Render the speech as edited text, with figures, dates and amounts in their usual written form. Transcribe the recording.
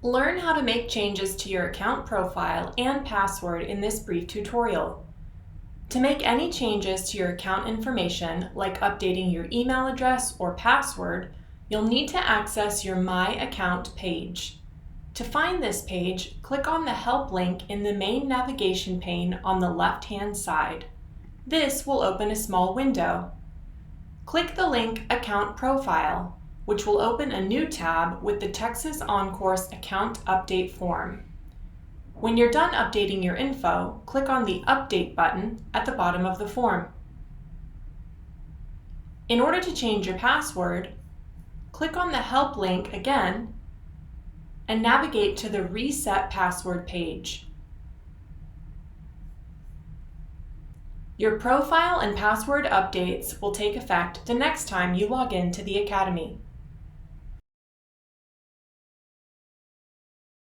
Learn how to make changes to your account profile and password in this brief tutorial. To make any changes to your account information, like updating your email address or password, you'll need to access your My Account page. To find this page, click on the Help link in the main navigation pane on the left-hand side. This will open a small window. Click the link Account Profile, which will open a new tab with the Texas OnCourse Account Update form. When you're done updating your info, click on the Update button at the bottom of the form. In order to change your password, click on the Help link again and navigate to the Reset Password page. Your profile and password updates will take effect the next time you log in to the Academy.